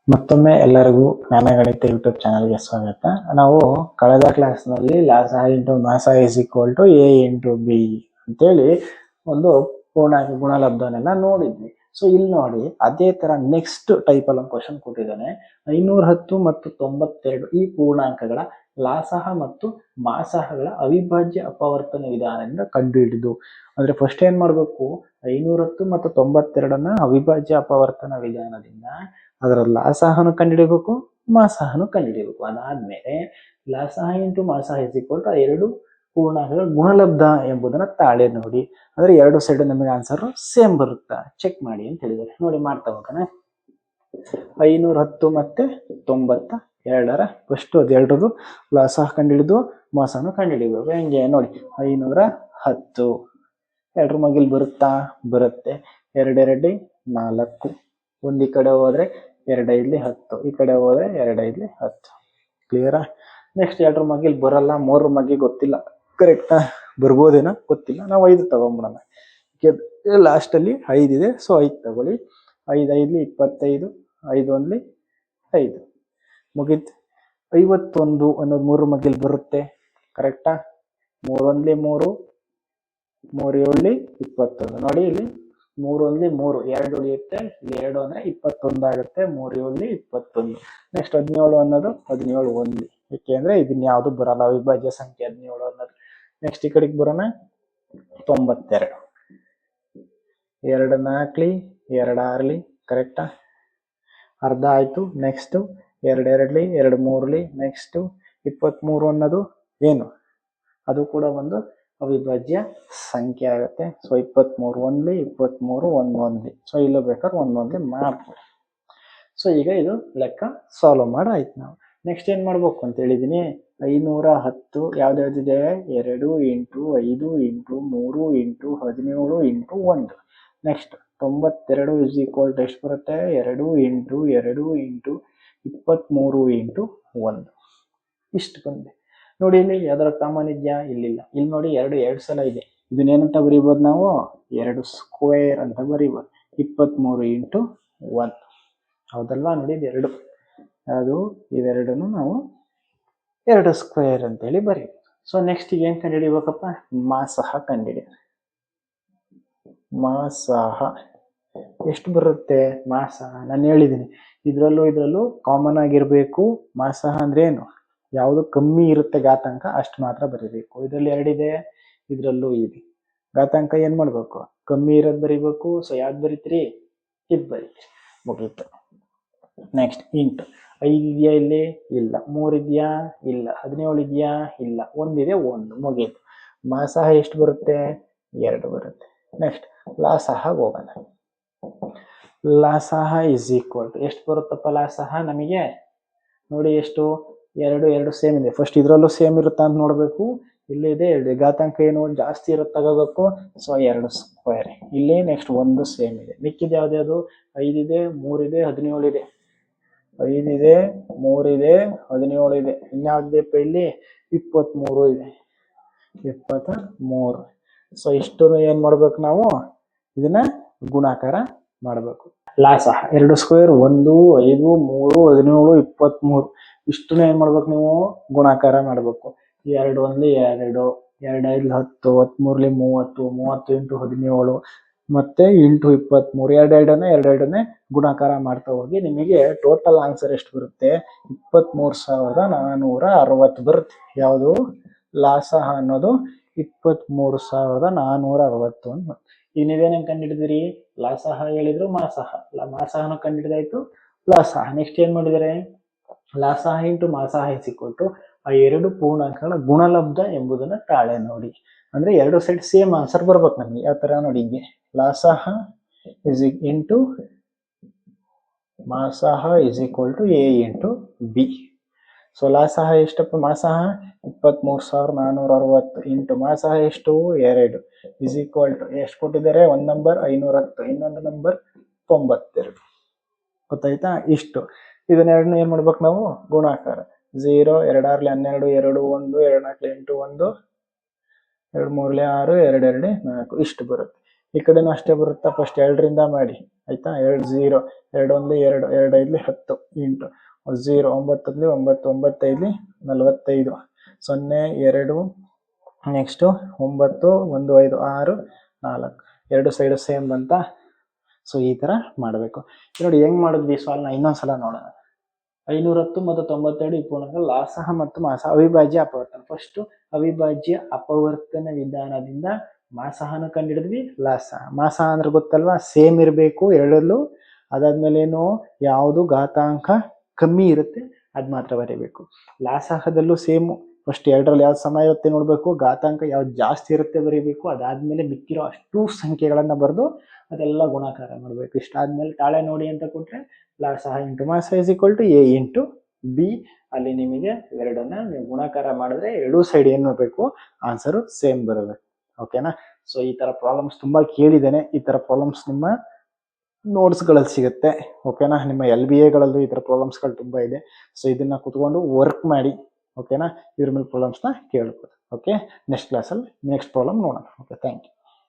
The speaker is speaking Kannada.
ಮತ್ತೊಮ್ಮೆ ಎಲ್ಲರಿಗೂ ಜ್ಞಾನಗಣಿತ ಯೂಟ್ಯೂಬ್ ಚಾನಲ್ಗೆ ಸ್ವಾಗತ. ನಾವು ಕಳೆದ ಕ್ಲಾಸ್ನಲ್ಲಿ ಲಾಸ ಇಂಟು ಮಾಸ is equal to A into B ಅಂತೇಳಿ ಒಂದು ಪೂರ್ಣಾಂಕ ಗುಣಲಬ್ಧನೆಲ್ಲ ನೋಡಿದ್ವಿ. ಸೊ ಇಲ್ಲಿ ನೋಡಿ ಅದೇ ತರ ನೆಕ್ಸ್ಟ್ ಟೈಪ್ ಅಲ್ಲಿ ಒಂದು ಕ್ವಶನ್ ಕೊಟ್ಟಿದ್ದಾನೆ. 510 ಮತ್ತು 92 ಈ ಪೂರ್ಣಾಂಕಗಳ ಲಾಸಹ ಮತ್ತು ಮಾಸಹಗಳ ಅವಿಭಾಜ್ಯ ಅಪವರ್ತನ ವಿಧಾನದಿಂದ ಕಂಡುಹಿಡಿದು. ಅಂದ್ರೆ ಫಸ್ಟ್ ಏನ್ ಮಾಡ್ಬೇಕು, 510 ಮತ್ತು 92ನ್ನ ಅವಿಭಾಜ್ಯ ಅಪವರ್ತನ ವಿಧಾನದಿಂದ ಅದರ ಲಾಸಹನು ಕಂಡುಹಿಡಿಯಬೇಕು, ಮಾಸಹನು ಕಂಡುಹಿಡಿಯಬೇಕು. ಅದಾದ್ಮೇಲೆ ಲಾಸಹ ಇಂಟು ಮಾಸಹ ಇಸ್ ಈಕ್ವಲ್ ಟು ಎರಡು ಪೂರ್ಣಾಂಕಗಳ ಗುಣಲಬ್ಧ ಎಂಬುದನ್ನ ತಾಳೆ ನೋಡಿ. ಅಂದ್ರೆ ಎರಡು ಸೈಡ್ ನಮಗೆ ಆನ್ಸರ್ ಸೇಮ್ ಬರುತ್ತಾ ಚೆಕ್ ಮಾಡಿ ಅಂತ ಹೇಳಿದ್ದಾರೆ. ನೋಡಿ ಮಾಡ್ತಾ ಹೋಗೋಣ. 510 ಮತ್ತೆ 92ರ ಫಸ್ಟ್ ಅದೆರಡರದು ಲಾಸಹ ಕಂಡುಹಿಡಿದು ಮಾಸಹನು ಕಂಡುಹಿಡಿಯಬೇಕು. ಹೆಂಗೆ ನೋಡಿ, 510 ಎರಡರ ಮಗಿಲ್ ಬರುತ್ತಾ, ಬರುತ್ತೆ. 2 2 4, ಒಂದ್ ಈ ಕಡೆ ಹೋದ್ರೆ 2 5 10, ಈ ಕಡೆ ಹೋದ್ರೆ 2 5 10. ಕ್ಲಿಯರಾ? ನೆಕ್ಸ್ಟ್ 2ರ ಮಗಿಲ್ ಬರಲ್ಲ, 3ರ ಮಗಿ ಗೊತ್ತಿಲ್ಲ, ಕರೆಕ್ಟಾ? ಬರ್ಬೋದೇನೋ ಗೊತ್ತಿಲ್ಲ, ನಾವು 5 ತಗೊಂಡ್ಬಿಡೋಣ. ಲಾಸ್ಟ್ ಅಲ್ಲಿ 5 ಇದೆ, ಸೊ 5 ತಗೊಳ್ಳಿ. 5 5 25, 5 1 5 ಮುಗಿತ್. 51 ಅನ್ನೋದು 3ರ ಮಗಿಲ್ ಬರುತ್ತೆ, ಕರೆಕ್ಟಾ? 3 1 3, 3 7 21. ನೋಡಿ ಇಲ್ಲಿ 3 1 3, 2 ಉಳಿಯುತ್ತೆ, 2 ಅಂದ್ರೆ 21 ಆಗುತ್ತೆ. 3 7 21. ನೆಕ್ಸ್ಟ್ 17 ಅನ್ನೋದು 17 1, ಯಾಕೆಂದ್ರೆ ಇದನ್ನ ಯಾವ್ದು ಬರಲ್ಲ, ಅವಿಭಾಜ್ಯ ಸಂಖ್ಯೆ 17 ಅನ್ನೋದು. ನೆಕ್ಸ್ಟ್ ಈ ಕಡೆಗೆ ಬರೋಣ. 92, 2 4 2 6, ಕರೆಕ್ಟಾ? ಅರ್ಧ ಆಯ್ತು. ನೆಕ್ಸ್ಟ್ 2 2 2 3, ನೆಕ್ಸ್ಟ್ 23 ಅನ್ನೋದು ಏನು, ಅದು ಕೂಡ ಒಂದು ಅವಿಭಾಜ್ಯ ಸಂಖ್ಯೆ ಆಗುತ್ತೆ. ಸೊ 23 1, 23 1 1. ಸೊ ಇಲ್ಲ ಬೇಕಾದ್ರೆ 1 1 ಮಾಡ್ಕೊಳ್ಳಿ. ಸೊ ಈಗ ಇದು ಲೆಕ್ಕ ಸಾಲ್ವ್ ಮಾಡಾಯ್ತು. ನಾವು ನೆಕ್ಸ್ಟ್ ಏನ್ ಮಾಡ್ಬೇಕು ಅಂತ ಹೇಳಿದೀನಿ. 510 ಯಾವ್ದಾವ್ದಿದೆ, 2 into 5 into 3 into 17 into 1. Next 92 is equal to ಎಷ್ಟು ಬರುತ್ತೆ, 2 ಇಂಟು 2 ಇಂಟು 23 ಇಂಟು 1. ಇಷ್ಟು ಬಂದಿದೆ. ನೋಡಿ ಇಲ್ಲಿ ಯಾವ್ದಾರ ಕಾಮನ್ ಇದೆಯಾ, ಇಲ್ಲಿಲ್ಲ. ಇಲ್ಲಿ ನೋಡಿ 2 ಸಲ ಇದೆ. ಇದನ್ನೇನಂತ ಬರೀಬಹುದು ನಾವು, 2 ಸ್ಕ್ವೇರ್ ಅಂತ ಬರೀಬಹುದು. 23 ಇಂಟು 1, ಹೌದಲ್ವಾ? ನೋಡಿ ಇದು 2, ಅದು ಇವೆರಡನ್ನು ನಾವು 2 ಸ್ಕ್ವೇರ್ ಅಂತೇಳಿ ಬರೀಬಹುದು. ಸೊ ನೆಕ್ಸ್ಟ್ ಈಗ ಏನ್ ಕಂಡುಹಿಡಿಬೇಕಪ್ಪ, ಮಾಸಹ ಕಂಡುಹಿಡಿಯೋಣ. ಮಾಸಹ ಎಷ್ಟು ಬರುತ್ತೆ ಮಾಸಹ? ನಾನು ಹೇಳಿದ್ದೀನಿ ಇದ್ರಲ್ಲೂ ಕಾಮನ್ ಆಗಿರ್ಬೇಕು. ಮಾಸಹ ಅಂದ್ರೆ ಏನು, ಯಾವುದು ಕಮ್ಮಿ ಇರುತ್ತೆ ಘಾತಾಂಕ ಅಷ್ಟು ಮಾತ್ರ ಬರೀಬೇಕು. ಇದರಲ್ಲಿ 2 ಇದೆ, ಇದ್ರಲ್ಲೂ ಇದೆ. ಘಾತಾಂಕ ಏನ್ ಮಾಡ್ಬೇಕು, ಕಮ್ಮಿ ಇರೋದು ಬರೀಬೇಕು. ಸೊ ಯಾವ್ದು ಬರೀತೀರಿ, ಇದು ಬರೀತೀರಿ, ಮುಗೀತು. ನೆಕ್ಸ್ಟ್ ಇಂಟು 5 ಇದೆಯಾ ಇಲ್ಲಿ, ಇಲ್ಲ. 3 ಇದೆಯಾ, ಇಲ್ಲ. 17 ಇದೆಯಾ, ಇಲ್ಲ. 1 ಇದೆ, 1, ಮುಗೀತು. ಮಾಸಹ ಎಷ್ಟು ಬರುತ್ತೆ, 2 ಬರುತ್ತೆ. ನೆಕ್ಸ್ಟ್ ಲಾಸಹ ಹೋಗೋಣ. ಲಾಸಹ ಇಸ್ ಈಕ್ವಲ್ ಟು ಎಷ್ಟು ಬರುತ್ತಪ್ಪ ಲಾಸಹ ನಮಗೆ, ನೋಡಿ ಎಷ್ಟು, 2 2 ಸೇಮ್ ಇದೆ. ಫಸ್ಟ್ ಇದ್ರಲ್ಲೂ ಸೇಮ್ ಇರುತ್ತಾ ಅಂತ ನೋಡ್ಬೇಕು. ಇಲ್ಲಿ ಇದೆ, ಘಾತಾಂಕ ಏನು ಜಾಸ್ತಿ ಇರುತ್ತೆ ತಗೋಬೇಕು. So 2 square. ಇಲ್ಲಿ ನೆಕ್ಸ್ಟ್ 1 ಸೇಮ್ ಇದೆ. ಮಿಕ್ಕಿದ ಯಾವ್ದು, 5 ಇದೆ, 3 ಇದೆ, 17 ಇದೆ. 5 ಇದೆ, 3 ಇದೆ, 17 ಇದೆ. ಇನ್ಯಾವ್ದಪ್ಪ ಇಲ್ಲಿ, 23 ಇದೆ, 23. ಸೊ ಇಷ್ಟು ಏನ್ ಮಾಡ್ಬೇಕು ನಾವು, ಇದನ್ನ ಗುಣಾಕಾರ ಮಾಡ್ಬೇಕು. ಲಾಸಹ 2 ಸ್ಕ್ವೇರ್ 1 5 3 17 23. ಇಷ್ಟನ್ನ ಏನ್ ಮಾಡ್ಬೇಕು ನೀವು, ಗುಣಾಕಾರ ಮಾಡ್ಬೇಕು. 2 1 2, 2 5 10, 13 30, 30 ಇಂಟು 17 ಮತ್ತೆ ಇಂಟು 23. 2 2 ಗುಣಾಕಾರ ಮಾಡ್ತಾ ಹೋಗಿ ನಿಮಗೆ ಟೋಟಲ್ ಆನ್ಸರ್ ಎಷ್ಟು ಬರುತ್ತೆ, 23,460 ಬರುತ್ತೆ. ಯಾವುದು, ಲಾಸಹ ಅನ್ನೋದು 23,460 ಅಂತ. ಈಗ ನೀವೇನೇನು ಕಂಡುಹಿಡಿದಿರಿ, ಲಾಸಹ ಹೇಳಿದ್ರು, ಮಾಸಹ, ಮಾಸಹನ ಕಂಡುಹಿಡಿದಾಯ್ತು, ಲಾಸಹ. ನೆಕ್ಸ್ಟ್ ಏನ್ ಮಾಡಿದರೆ, ಲಾಸಹ ಇಂಟು ಮಾಸಹ ಇಸ್ ಈಕ್ವಲ್ ಟು ಆ ಎರಡು ಪೂರ್ಣಾಂಕಗಳ ಗುಣಲಬ್ಧ ಎಂಬುದನ್ನ ತಾಳೆ ನೋಡಿ. ಅಂದ್ರೆ 2 ಸೈಡ್ ಸೇಮ್ ಆನ್ಸರ್ ಬರ್ಬೇಕು ನಮ್ಗೆ. ಯಾವ ತರ ನೋಡಿ, ಹಿಂಗೆ ಲಾಸಹ ಇಸ್ ಇಂಟು ಮಾಸಹ is equal to A into B. So ಲಾಸಹ ಎಷ್ಟಪ್ಪ, ಮಾಸಹ 23,460 ಇಂಟು ಮಾಸಹ ಎಷ್ಟು 2 ಇಸ್ ಈಕ್ವಲ್ ಟು ಎಷ್ಟು ಕೊಟ್ಟಿದ್ದಾರೆ, ಒಂದು ನಂಬರ್ 510, ಇನ್ನೊಂದು ನಂಬರ್ 92. ಗೊತ್ತಾಯ್ತಾ? ಇಷ್ಟು. ಇದನ್ನೆರಡನ್ನ ಏನ್ ಮಾಡ್ಬೇಕು ನಾವು, ಗುಣಾಕಾರ. 0 2 6 12 2 1 2 4 8 1 2 3 6 2 2 4 ಇಷ್ಟು ಬರುತ್ತೆ. ಈ ಕಡೆನೂ ಅಷ್ಟೇ ಬರುತ್ತಾ. ಫಸ್ಟ್ 2ರಿಂದ ಮಾಡಿ ಆಯ್ತಾ. 2 0, 2 1 2, 2 5 10 ಇಂಟು 0 9 9 9 5 45 0 2 ನೆಕ್ಸ್ಟ್ 9 1 5 6 4 ಎರಡು ಸೈಡು ಸೇಮ್ ಬಂತ. ಸೊ ಈ ತರ ಮಾಡಬೇಕು. ನೋಡಿ ಹೆಂಗ್ ಮಾಡಿದ್ವಿ ಸಾಲ್ವ್ನ ಇನ್ನೊಂದ್ಸಲ ನೋಡೋಣ. 510 ಮತ್ತು 92 ಈ ಪೂರ್ಣಾಂಕ ಲಾಸಹ ಮತ್ತು ಮಾಸಹ ಅವಿಭಾಜ್ಯ ಅಪವರ್ತನ. ಫಸ್ಟ್ ಅವಿಭಾಜ್ಯ ಅಪವರ್ತನ ವಿಧಾನದಿಂದ ಮಾಸಹನ ಕಂಡಿಡಿದ್ವಿ, ಲಾಸಹ. ಮಾಸಹ ಅಂದ್ರೆ ಗೊತ್ತಲ್ವಾ, ಸೇಮ್ ಇರಬೇಕು ಎರಡಲ್ಲೂ. ಅದಾದ್ಮೇಲೆ ಏನು, ಯಾವುದು ಘಾತಾಂಕ ಕಮ್ಮಿ ಇರುತ್ತೆ ಅದ್ ಮಾತ್ರ ಬರೀಬೇಕು. ಲಾಸಹದಲ್ಲೂ ಸೇಮು, ಫಸ್ಟ್ ಎರಡರಲ್ಲಿ ಯಾವ್ದು ಸಮ ಇರುತ್ತೆ ನೋಡ್ಬೇಕು, ಘಾತಾಂಕ ಯಾವ್ದು ಜಾಸ್ತಿ ಇರುತ್ತೆ ಬರೀಬೇಕು. ಅದಾದ್ಮೇಲೆ ಮಿಕ್ಕಿರೋ ಅಷ್ಟು ಸಂಖ್ಯೆಗಳನ್ನ ಬರೆದು ಅದೆಲ್ಲ ಗುಣಾಕಾರ ಮಾಡಬೇಕು. ಇಷ್ಟಾದ್ಮೇಲೆ ತಾಳೆ ನೋಡಿ ಅಂತ ಕೊಟ್ರೆ ಲಾಸಹ ಇಂಟು ಮಾಸಹ is equal to A into B. ಅಲ್ಲಿ ನಿಮಗೆ ಎರಡನ್ನ ನೀವು ಗುಣಾಕಾರ ಮಾಡಿದ್ರೆ ಎರಡೂ ಸೈಡ್ ಏನು ಬೇಕು ಆನ್ಸರು ಸೇಮ್ ಬರಬೇಕು. ಓಕೆನಾ. ಸೊ ಈ ತರ ಪ್ರಾಬ್ಲಮ್ಸ್ ತುಂಬಾ ಕೇಳಿದ್ದೇನೆ. ಈ ತರ ಪ್ರಾಬ್ಲಮ್ಸ್ ನಿಮ್ಮ ನೋಟ್ಸ್ಗಳಲ್ಲಿ ಸಿಗುತ್ತೆ. ಓಕೆನಾ. ನಿಮ್ಮ LBAಗಳಲ್ಲೂ ಈ ತರ ಪ್ರಾಬ್ಲಮ್ಸ್ಗಳು ತುಂಬಾ ಇದೆ. ಸೊ ಇದನ್ನ ಕುತ್ಕೊಂಡು ವರ್ಕ್ ಮಾಡಿ. ಓಕೆನಾ. ಇದ್ರ ಮೇಲೆ ಪ್ರಾಬ್ಲಮ್ಸ್ನ ಕೇಳ್ಬೋದು. ಓಕೆ, ನೆಕ್ಸ್ಟ್ ಕ್ಲಾಸಲ್ಲಿ ನೆಕ್ಸ್ಟ್ ಪ್ರಾಬ್ಲಮ್ ನೋಡೋಣ. Okay, thank you.